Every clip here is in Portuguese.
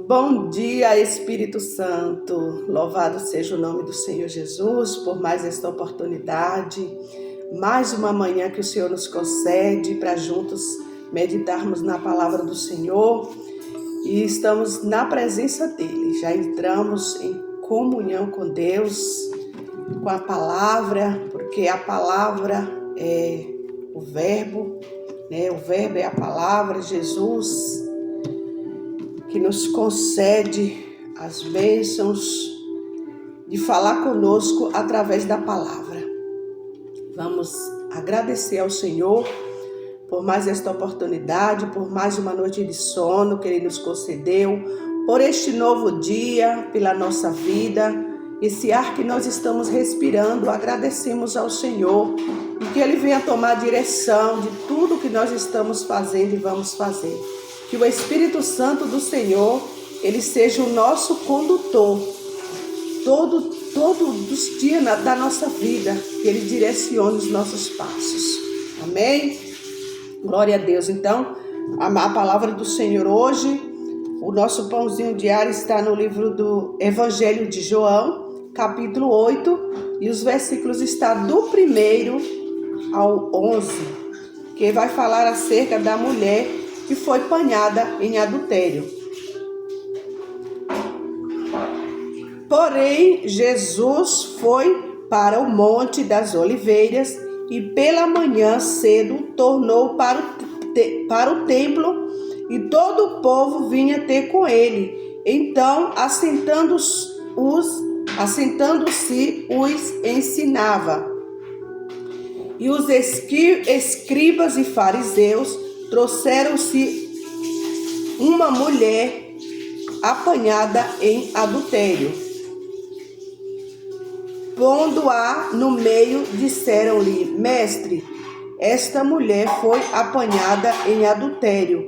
Bom dia, Espírito Santo. Louvado seja o nome do Senhor Jesus por mais esta oportunidade, mais uma manhã que o Senhor nos concede para juntos meditarmos na palavra do Senhor e estamos na presença dele. Já entramos em comunhão com Deus, com a palavra, porque a palavra é o verbo, né? O verbo é a palavra, Jesus, que nos concede as bênçãos de falar conosco através da palavra. Vamos agradecer ao Senhor por mais esta oportunidade, por mais uma noite de sono que Ele nos concedeu, por este novo dia, pela nossa vida, esse ar que nós estamos respirando. Agradecemos ao Senhor e que Ele venha tomar a direção de tudo que nós estamos fazendo e vamos fazer. Que o Espírito Santo do Senhor, Ele seja o nosso condutor, todos os dias da nossa vida, que Ele direcione os nossos passos. Amém? Glória a Deus. Então, a palavra do Senhor hoje, o nosso pãozinho diário está no livro do Evangelho de João, capítulo 8, e os versículos estão do 1 ao 11, que vai falar acerca da mulher que foi apanhada em adultério. Porém, Jesus foi para o Monte das Oliveiras e pela manhã cedo tornou para o templo e todo o povo vinha ter com ele. Então, assentando-se, os ensinava. E os escribas e fariseus trouxeram-se uma mulher apanhada em adultério. Pondo-a no meio, disseram-lhe: Mestre, esta mulher foi apanhada em adultério,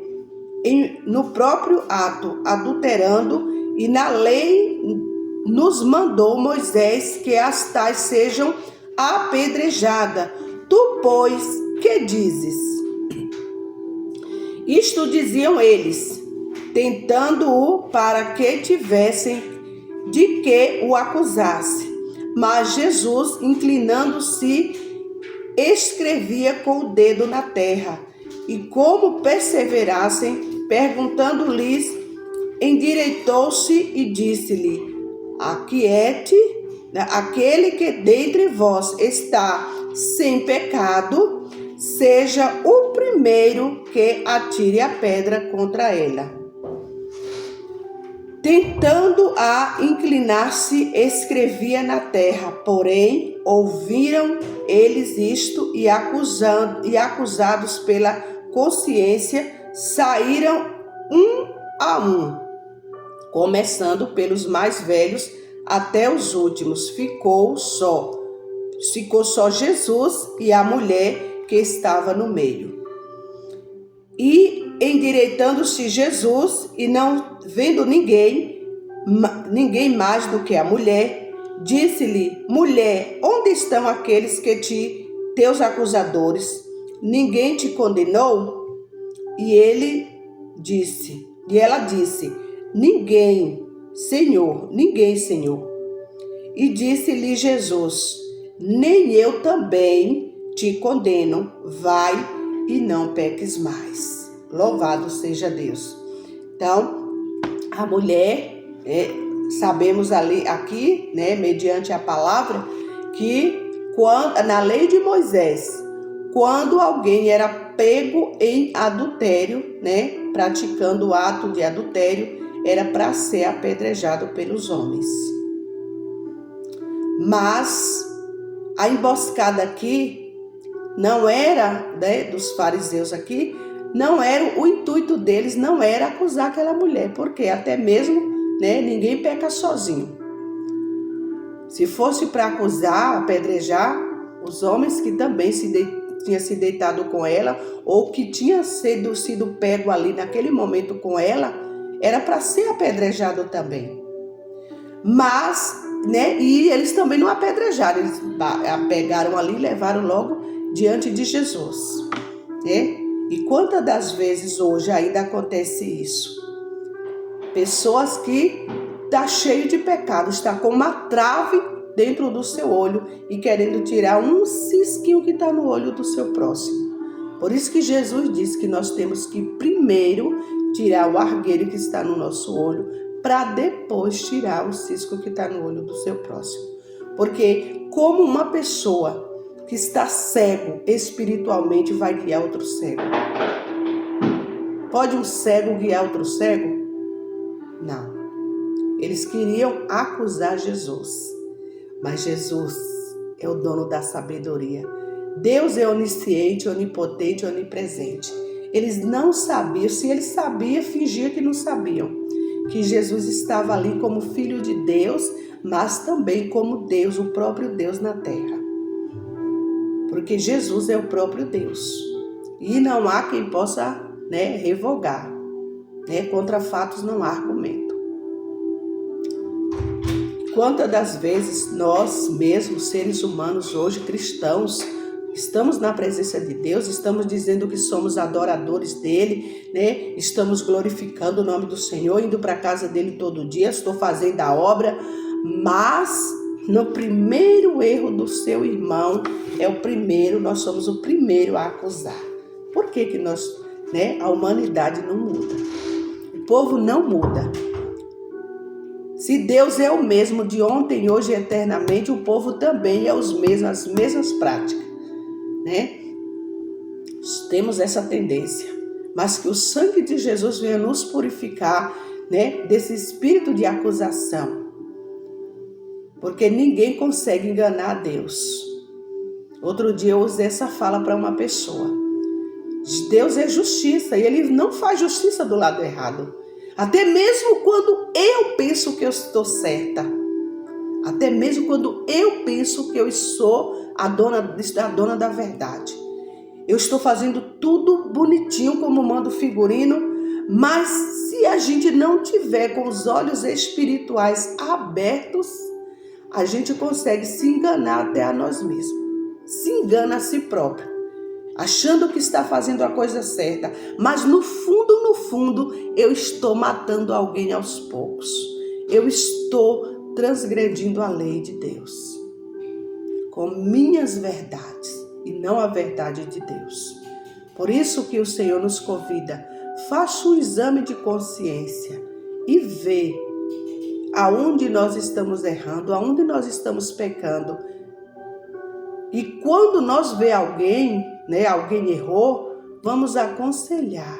no próprio ato, adulterando, e na lei nos mandou Moisés que as tais sejam apedrejadas. Tu, pois, que dizes? Isto diziam eles, tentando-o para que tivessem de que o acusasse. Mas Jesus, inclinando-se, escrevia com o dedo na terra. E como perseverassem, perguntando-lhes, endireitou-se e disse-lhe: Aquiete, aquele que dentre vós está sem pecado, seja o primeiro que atire a pedra contra ela. Tentando-a inclinar-se, escrevia na terra. Porém, ouviram eles isto e acusados pela consciência, saíram um a um, começando pelos mais velhos até os últimos. Ficou só Jesus e a mulher que estava no meio. E endireitando-se Jesus, e não vendo ninguém mais do que a mulher, disse-lhe: Mulher, onde estão aqueles que teus acusadores? Ninguém te condenou? E ela disse: Ninguém, Senhor. E disse-lhe Jesus: Nem eu também te condeno, vai e não peques mais. Louvado seja Deus. Então, a mulher, sabemos aqui, mediante a palavra, que na lei de Moisés, quando alguém era pego em adultério, praticando o ato de adultério, era para ser apedrejado pelos homens. Mas a emboscada aqui não era, dos fariseus aqui, não era o intuito deles, não era acusar aquela mulher, porque até mesmo, ninguém peca sozinho. Se fosse para acusar, apedrejar, os homens que também tinham se deitado com ela, ou que tinha sido pego ali naquele momento com ela, era para ser apedrejado também. Mas, e eles também não apedrejaram, eles pegaram ali e levaram logo diante de Jesus, E quantas das vezes hoje ainda acontece isso? Pessoas que está cheio de pecado, está com uma trave dentro do seu olho e querendo tirar um cisquinho que está no olho do seu próximo. Por isso que Jesus disse que nós temos que primeiro tirar o argueiro que está no nosso olho, para depois tirar o cisco que está no olho do seu próximo. Porque como uma pessoa que está cego espiritualmente vai guiar outro cego? Pode um cego guiar outro cego? Não. Eles queriam acusar Jesus, mas Jesus é o dono da sabedoria. Deus é onisciente, onipotente, onipresente. Eles não sabiam, se eles sabiam, fingia que não sabiam, que Jesus estava ali como Filho de Deus, mas também como Deus, o próprio Deus na terra. Porque Jesus é o próprio Deus. E não há quem possa, revogar. Contra fatos não há argumento. Quantas das vezes nós mesmos, seres humanos, hoje cristãos, estamos na presença de Deus, estamos dizendo que somos adoradores dele, Estamos glorificando o nome do Senhor, indo para a casa dele todo dia, estou fazendo a obra, mas no primeiro erro do seu irmão, nós somos o primeiro a acusar. Por que nós, a humanidade não muda? O povo não muda. Se Deus é o mesmo de ontem, hoje e eternamente, o povo também é as mesmas práticas, Temos essa tendência, mas que o sangue de Jesus venha nos purificar, desse espírito de acusação, porque ninguém consegue enganar a Deus. Outro dia eu usei essa fala para uma pessoa. Deus é justiça e Ele não faz justiça do lado errado. Até mesmo quando eu penso que eu estou certa. Até mesmo quando eu penso que eu sou a dona da verdade. Eu estou fazendo tudo bonitinho como manda o figurino, mas se a gente não tiver com os olhos espirituais abertos, a gente consegue se enganar até a nós mesmos. Se engana a si próprio, achando que está fazendo a coisa certa, mas no fundo, eu estou matando alguém aos poucos. Eu estou transgredindo a lei de Deus com minhas verdades e não a verdade de Deus. Por isso que o Senhor nos convida, faça um exame de consciência e vê aonde nós estamos errando, aonde nós estamos pecando. E quando nós vê alguém errou, vamos aconselhar.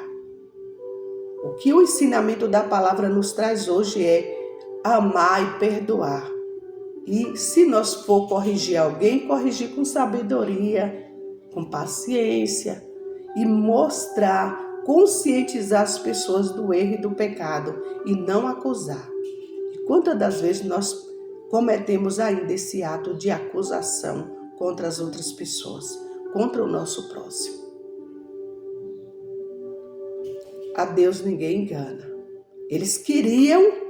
O que o ensinamento da palavra nos traz hoje é amar e perdoar. E se nós for corrigir alguém, corrigir com sabedoria, com paciência e mostrar, conscientizar as pessoas do erro e do pecado e não acusar. E quantas das vezes nós cometemos ainda esse ato de acusação contra as outras pessoas, contra o nosso próximo? A Deus ninguém engana. Eles queriam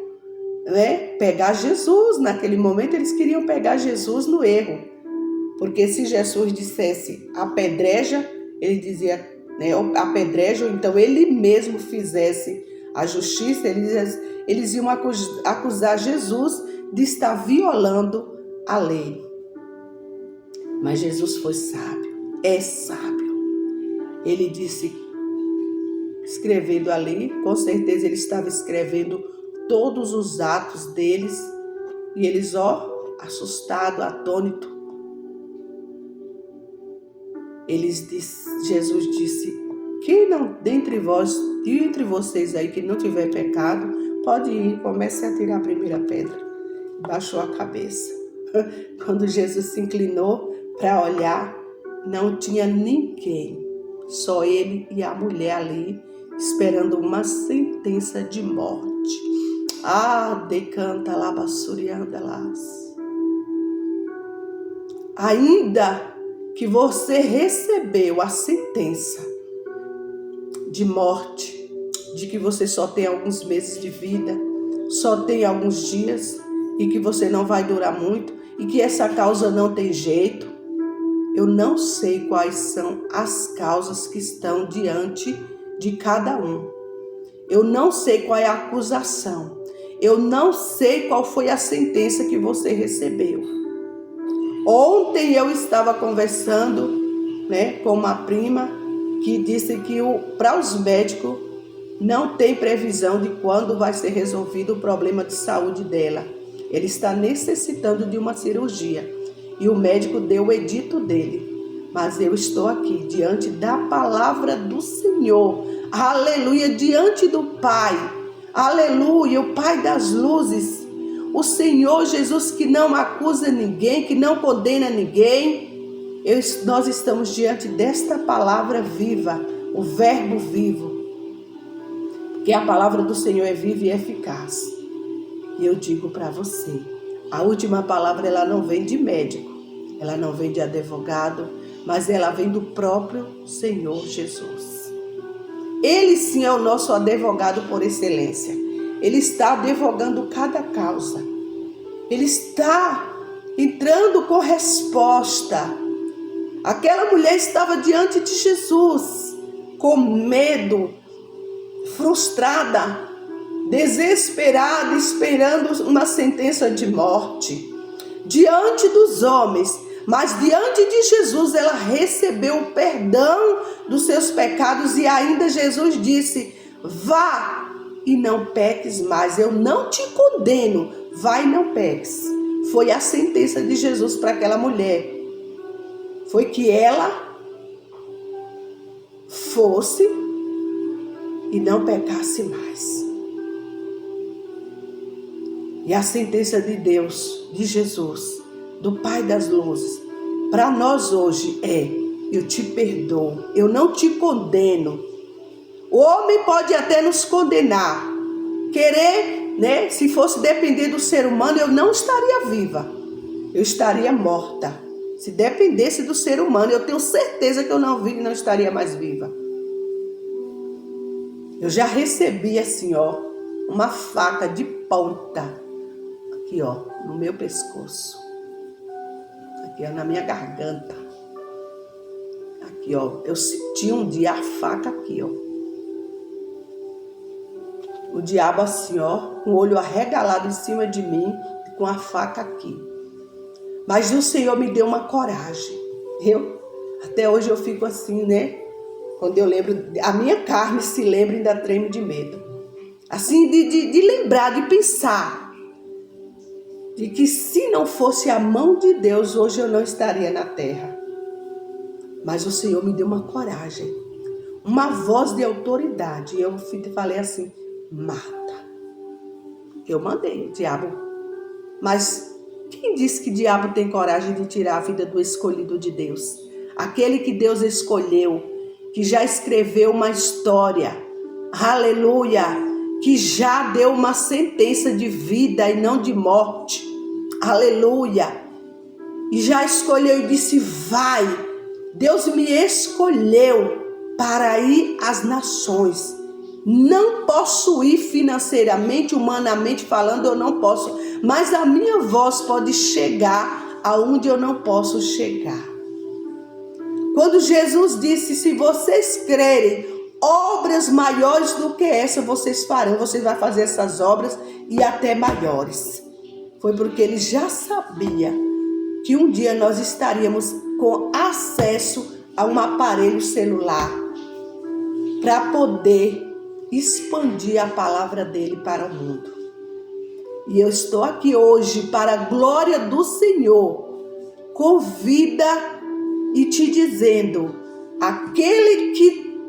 pegar Jesus, naquele momento eles queriam pegar Jesus no erro, porque se Jesus dissesse apedreja, ele dizia apedreja, ou então ele mesmo fizesse a justiça, eles iam acusar Jesus de estar violando a lei. Mas Jesus foi sábio, é sábio. Ele disse, escrevendo ali, com certeza ele estava escrevendo todos os atos deles, e eles, assustado, atônito. Jesus disse, quem não, dentre vocês aí que não tiver pecado, pode ir, comece a tirar a primeira pedra. Baixou a cabeça. Quando Jesus se inclinou para olhar, não tinha ninguém, só ele e a mulher ali, esperando uma sentença de morte. Decanta lá, bassurianda lá. Ainda que você recebeu a sentença de morte, de que você só tem alguns meses de vida, só tem alguns dias e que você não vai durar muito e que essa causa não tem jeito, eu não sei quais são as causas que estão diante de cada um. Eu não sei qual é a acusação. Eu não sei qual foi a sentença que você recebeu. Ontem eu estava conversando, com uma prima que disse que para os médicos não tem previsão de quando vai ser resolvido o problema de saúde dela. Ele está necessitando de uma cirurgia e o médico deu o edito dele. Mas eu estou aqui diante da palavra do Senhor, aleluia, diante do Pai, aleluia, o Pai das luzes, o Senhor Jesus que não acusa ninguém, que não condena ninguém. Nós estamos diante desta palavra viva, o verbo vivo, que a palavra do Senhor é viva e eficaz. E eu digo para você, a última palavra ela não vem de médico, ela não vem de advogado, mas ela vem do próprio Senhor Jesus. Ele sim é o nosso advogado por excelência. Ele está advogando cada causa. Ele está entrando com resposta. Aquela mulher estava diante de Jesus, com medo, frustrada, desesperada, esperando uma sentença de morte. Diante dos homens, mas diante de Jesus ela recebeu o perdão dos seus pecados e ainda Jesus disse: vá e não peques mais, eu não te condeno, vai e não peques. Foi a sentença de Jesus para aquela mulher. Foi que ela fosse e não pecasse mais. E a sentença de Deus, de Jesus, do Pai das luzes, para nós hoje é: eu te perdoo, eu não te condeno. O homem pode até nos condenar, querer, se fosse depender do ser humano, eu não estaria viva, eu estaria morta. Se dependesse do ser humano, eu tenho certeza que eu não estaria mais viva. Eu já recebi assim, uma faca de ponta, aqui, no meu pescoço. Aqui, na minha garganta. Aqui, eu senti um dia a faca aqui, O diabo assim, com o olho arregalado em cima de mim, com a faca aqui. Mas o Senhor me deu uma coragem. Até hoje eu fico assim, Quando eu lembro, a minha carne se lembra e ainda treme de medo. Assim, de lembrar, de pensar, de que se não fosse a mão de Deus, hoje eu não estaria na terra. Mas o Senhor me deu uma coragem, uma voz de autoridade. E eu falei assim: mata. Eu mandei, diabo. Mas quem disse que diabo tem coragem de tirar a vida do escolhido de Deus? Aquele que Deus escolheu, que já escreveu uma história, aleluia, que já deu uma sentença de vida e não de morte, aleluia, e já escolheu e disse: vai, Deus me escolheu para ir às nações. Não posso ir financeiramente, humanamente falando, eu não posso, mas a minha voz pode chegar aonde eu não posso chegar. Quando Jesus disse: se vocês crerem, obras maiores do que essa vocês farão, vocês vão fazer essas obras e até maiores. Foi porque ele já sabia que um dia nós estaríamos com acesso a um aparelho celular para poder expandir a palavra dele para o mundo. E eu estou aqui hoje para a glória do Senhor, com vida, e te dizendo: aquele que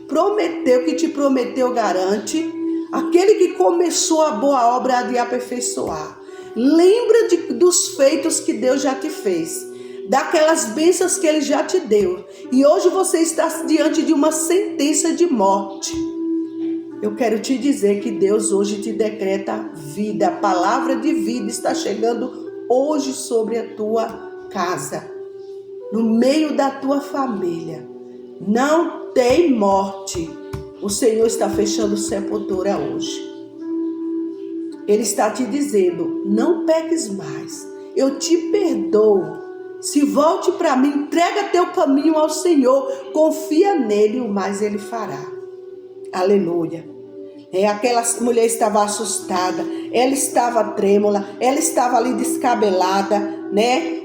prometeu, que te prometeu, garante. Aquele que começou a boa obra há de aperfeiçoar. Lembra dos feitos que Deus já te fez, daquelas bênçãos que Ele já te deu. E hoje você está diante de uma sentença de morte. Eu quero te dizer que Deus hoje te decreta vida. A palavra de vida está chegando hoje sobre a tua casa, no meio da tua família. Não tem morte. O Senhor está fechando sepultura hoje. Ele está te dizendo: não peques mais. Eu te perdoo. Se volte para mim, entrega teu caminho ao Senhor. Confia nele, o mais ele fará. Aleluia. Aquela mulher estava assustada, ela estava trêmula, ela estava ali descabelada, né?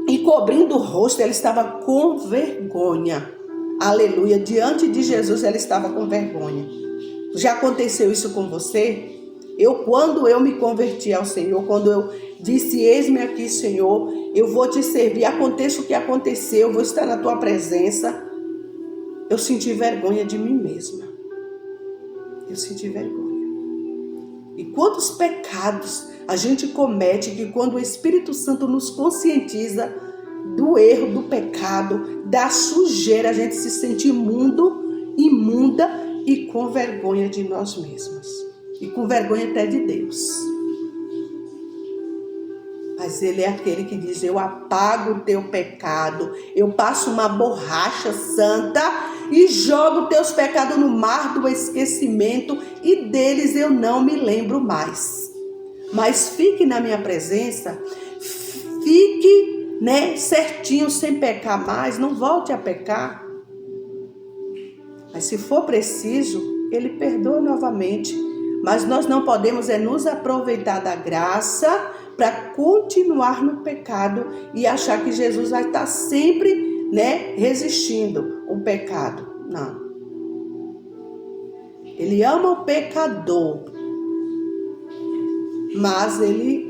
E cobrindo o rosto, ela estava com vergonha. Aleluia, diante de Jesus ela estava com vergonha. Já aconteceu isso com você? Quando eu me converti ao Senhor, quando eu disse, eis-me aqui, Senhor, eu vou te servir, aconteça o que acontecer, eu vou estar na tua presença, eu senti vergonha de mim mesma. Eu senti vergonha. E quantos pecados a gente comete que quando o Espírito Santo nos conscientiza do erro, do pecado, da sujeira, a gente se sente imundo, imunda e com vergonha de nós mesmos. E com vergonha até de Deus. Mas Ele é aquele que diz, eu apago o teu pecado, eu passo uma borracha santa e jogo teus pecados no mar do esquecimento e deles eu não me lembro mais. Mas fique na minha presença, fique, certinho, sem pecar mais, não volte a pecar. Mas se for preciso, Ele perdoa novamente. Mas nós não podemos nos aproveitar da graça para continuar no pecado e achar que Jesus vai estar sempre, resistindo o pecado. Não. Ele ama o pecador, mas Ele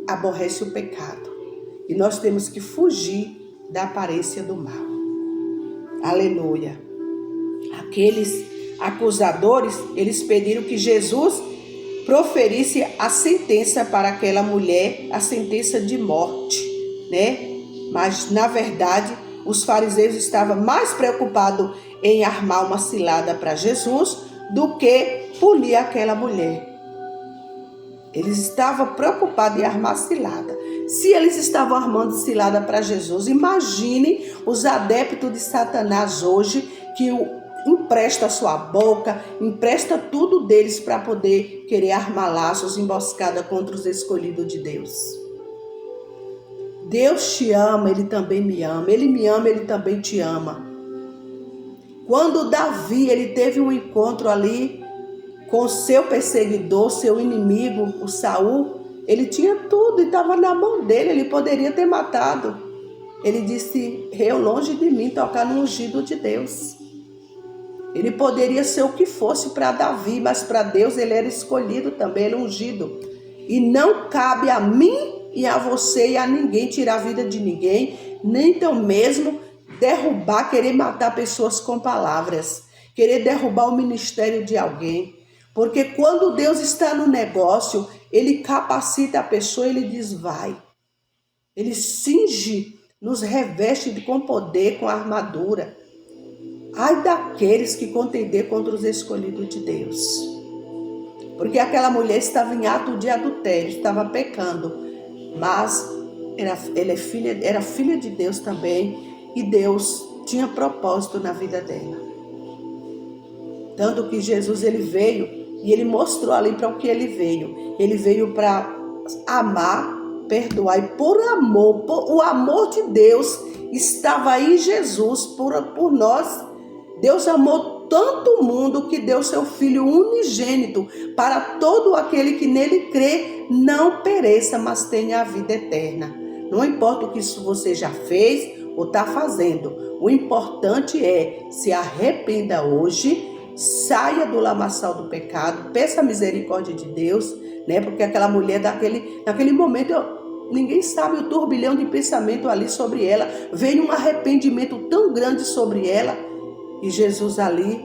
aborrece o pecado. E nós temos que fugir da aparência do mal. Aleluia. Aqueles acusadores, eles pediram que Jesus proferisse a sentença para aquela mulher, a sentença de morte, Mas, na verdade, os fariseus estavam mais preocupados em armar uma cilada para Jesus do que punir aquela mulher. Eles estavam preocupados em armar cilada. Se eles estavam armando cilada para Jesus, imagine os adeptos de Satanás hoje que empresta a sua boca, empresta tudo deles para poder querer armar laços, emboscada contra os escolhidos de Deus. Deus te ama, Ele também me ama. Ele me ama, Ele também te ama. Quando Davi, ele teve um encontro ali com seu perseguidor, seu inimigo, o Saul, ele tinha tudo e estava na mão dele, ele poderia ter matado. Ele disse, eu longe de mim tocar no ungido de Deus. Ele poderia ser o que fosse para Davi, mas para Deus ele era escolhido também, ele ungido. E não cabe a mim e a você e a ninguém tirar a vida de ninguém, nem então mesmo derrubar, querer matar pessoas com palavras, querer derrubar o ministério de alguém. Porque quando Deus está no negócio, Ele capacita a pessoa, Ele diz, vai. Ele cinge, nos reveste com poder, com armadura. Ai daqueles que contender contra os escolhidos de Deus. Porque aquela mulher estava em ato de adultério, estava pecando. Mas era filha de Deus também. E Deus tinha propósito na vida dela. Tanto que Jesus ele veio e ele mostrou ali para o que ele veio. Ele veio para amar, perdoar. E por amor, o amor de Deus estava em Jesus por nós. Deus amou tanto o mundo que deu seu Filho unigênito para todo aquele que nele crê não pereça, mas tenha a vida eterna. Não importa o que você já fez ou está fazendo. O importante é se arrependa hoje, saia do lamaçal do pecado, peça a misericórdia de Deus, Porque aquela mulher naquele momento, ninguém sabe o turbilhão de pensamento ali sobre ela. Veio um arrependimento tão grande sobre ela. E Jesus ali,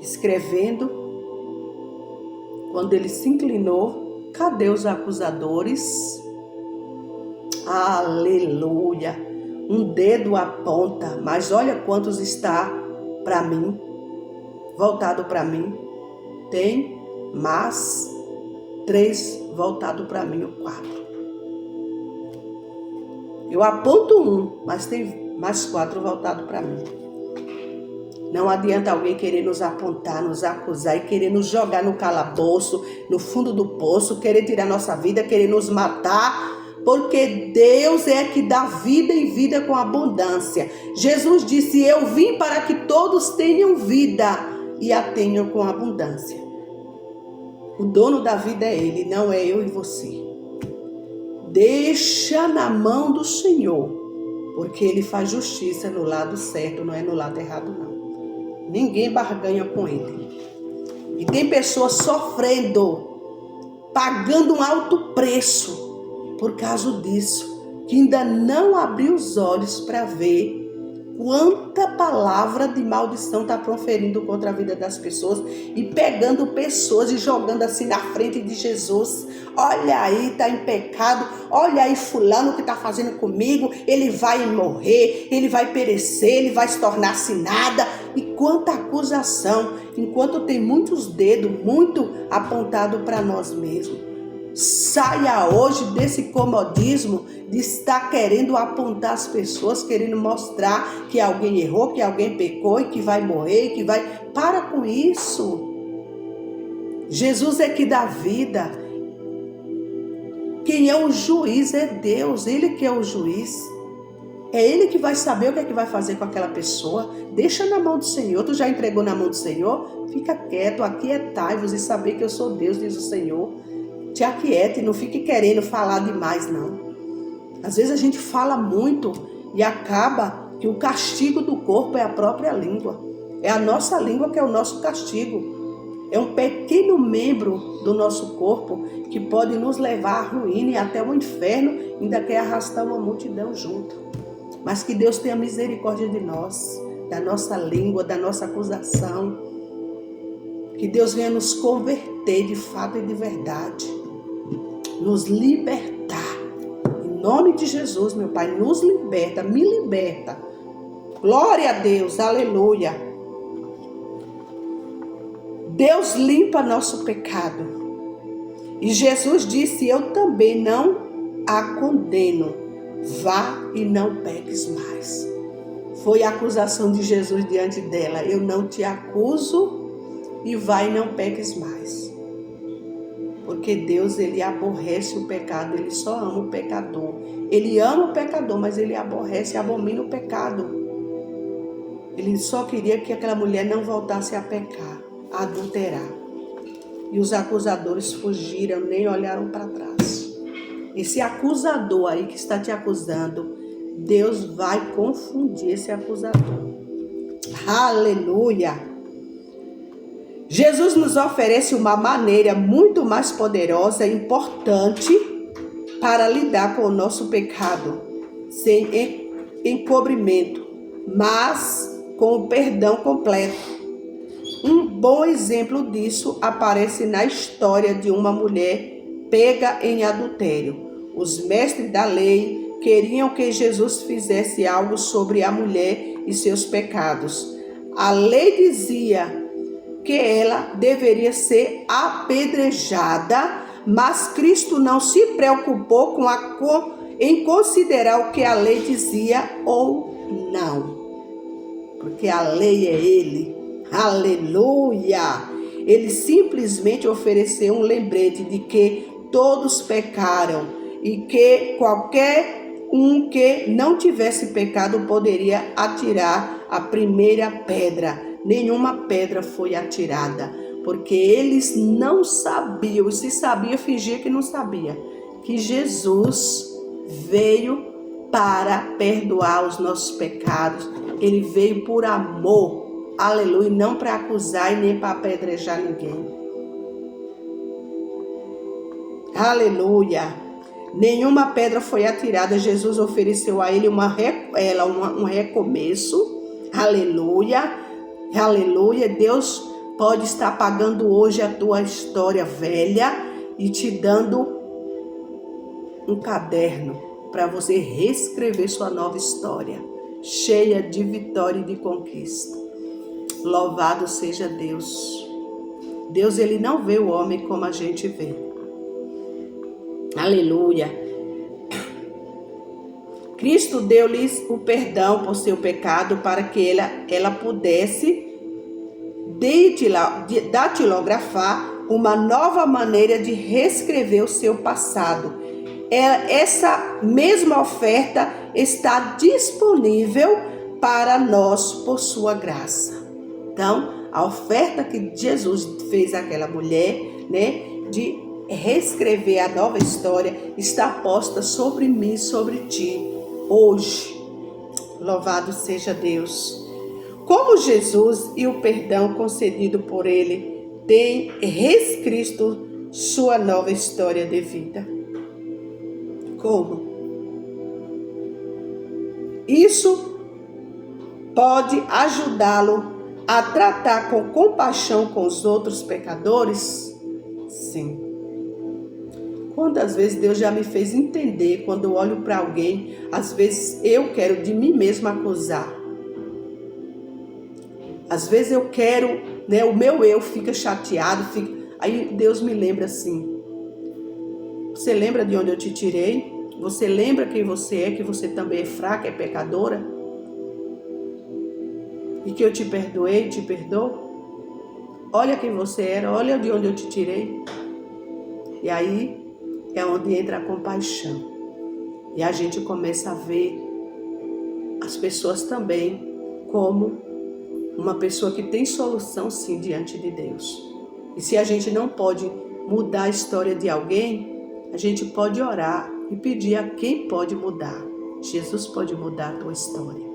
escrevendo, quando ele se inclinou, cadê os acusadores? Aleluia! Um dedo aponta, mas olha quantos está para mim, voltado para mim. Tem mais 3 voltado para mim, ou 4. Eu aponto um, mas tem mais 4 voltado para mim. Não adianta alguém querer nos apontar, nos acusar e querer nos jogar no calabouço, no fundo do poço, querer tirar nossa vida, querer nos matar, porque Deus é que dá vida e vida com abundância. Jesus disse, eu vim para que todos tenham vida e a tenham com abundância. O dono da vida é Ele, não é eu e você. Deixa na mão do Senhor, porque Ele faz justiça no lado certo, não é no lado errado, não. Ninguém barganha com Ele. E tem pessoas sofrendo, pagando um alto preço por causa disso, que ainda não abriu os olhos para ver quanta palavra de maldição está proferindo contra a vida das pessoas e pegando pessoas e jogando assim na frente de Jesus. Olha aí, está em pecado. Olha aí fulano que está fazendo comigo. Ele vai morrer, ele vai perecer, ele vai se tornar-se nada. E quanta acusação, enquanto tem muitos dedos muito apontados para nós mesmos. Saia hoje desse comodismo de estar querendo apontar as pessoas, querendo mostrar que alguém errou, que alguém pecou e que vai morrer, que vai... Para com isso. Jesus é que dá vida. Quem é o juiz é Deus, Ele que é o juiz. É Ele que vai saber o que é que vai fazer com aquela pessoa. Deixa na mão do Senhor. Tu já entregou na mão do Senhor? Fica quieto, aquietai-vos e saber que eu sou Deus, diz o Senhor. Te aquiete, não fique querendo falar demais, não. Às vezes a gente fala muito e acaba que o castigo do corpo é a própria língua. É a nossa língua que é o nosso castigo. É um pequeno membro do nosso corpo que pode nos levar à ruína e até o inferno, ainda quer arrastar uma multidão junto. Mas que Deus tenha misericórdia de nós, da nossa língua, da nossa acusação. Que Deus venha nos converter de fato e de verdade. Nos libertar. Em nome de Jesus, meu Pai, nos liberta, me liberta. Glória a Deus, aleluia. Deus limpa nosso pecado. E Jesus disse, eu também não a condeno. Vá e não peques mais. Foi a acusação de Jesus diante dela. Eu não te acuso e vai e não peques mais. Porque Deus, Ele aborrece o pecado, Ele só ama o pecador. Ele ama o pecador, mas Ele aborrece e abomina o pecado. Ele só queria que aquela mulher não voltasse a pecar, a adulterar. E os acusadores fugiram, nem olharam para trás. Esse acusador aí que está te acusando, Deus vai confundir esse acusador. Aleluia! Jesus nos oferece uma maneira muito mais poderosa e importante para lidar com o nosso pecado, sem encobrimento, mas com o perdão completo. Um bom exemplo disso aparece na história de uma mulher pega em adultério. Os mestres da lei queriam que Jesus fizesse algo sobre a mulher e seus pecados. A lei dizia que ela deveria ser apedrejada, mas Cristo não se preocupou em considerar o que a lei dizia ou não, porque a lei é Ele. Aleluia! Ele simplesmente ofereceu um lembrete de que todos pecaram e que qualquer um que não tivesse pecado poderia atirar a primeira pedra. Nenhuma pedra foi atirada, porque eles não sabiam, e se sabia, fingia que não sabia, que Jesus veio para perdoar os nossos pecados. Ele veio por amor, aleluia, não para acusar e nem para apedrejar ninguém. Aleluia. Nenhuma pedra foi atirada. Jesus ofereceu a ele um recomeço. Aleluia. Aleluia, Deus pode estar apagando hoje a tua história velha e te dando um caderno para você reescrever sua nova história, cheia de vitória e de conquista. Louvado seja Deus. Deus, Ele não vê o homem como a gente vê. Aleluia. Cristo deu-lhes o perdão por seu pecado para que ela pudesse datilografar uma nova maneira de reescrever o seu passado. Essa mesma oferta está disponível para nós por sua graça. Então, A oferta que Jesus fez àquela mulher, né, de reescrever a nova história, está posta sobre mim, sobre ti, hoje. Louvado seja Deus. Como Jesus e o perdão concedido por Ele têm reescrito sua nova história de vida. Como? Isso pode ajudá-lo a tratar com compaixão com os outros pecadores? Sim. Quantas vezes Deus já me fez entender, quando eu olho para alguém, às vezes eu quero de mim mesma acusar. Às vezes eu quero, né, o meu eu fica chateado, aí Deus me lembra assim: você lembra de onde eu te tirei? Você lembra quem você é, que você também é fraca, é pecadora? E que eu te perdoei, te perdoo? Olha quem você era, olha de onde eu te tirei. E aí é onde entra a compaixão. E a gente começa a ver as pessoas também como uma pessoa que tem solução sim diante de Deus. E se a gente não pode mudar a história de alguém, a gente pode orar e pedir a quem pode mudar. Jesus pode mudar a tua história.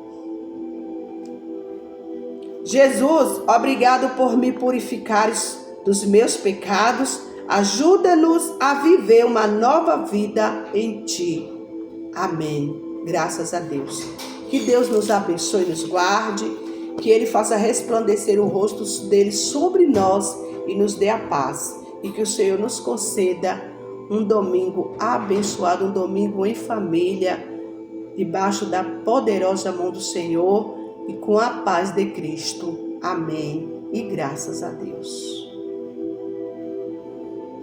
Jesus, obrigado por me purificares dos meus pecados. Ajuda-nos a viver uma nova vida em Ti. Amém. Graças a Deus. Que Deus nos abençoe e nos guarde. Que Ele faça resplandecer o rosto dEle sobre nós e nos dê a paz. E que o Senhor nos conceda um domingo abençoado, um domingo em família, debaixo da poderosa mão do Senhor e com a paz de Cristo. Amém. E graças a Deus.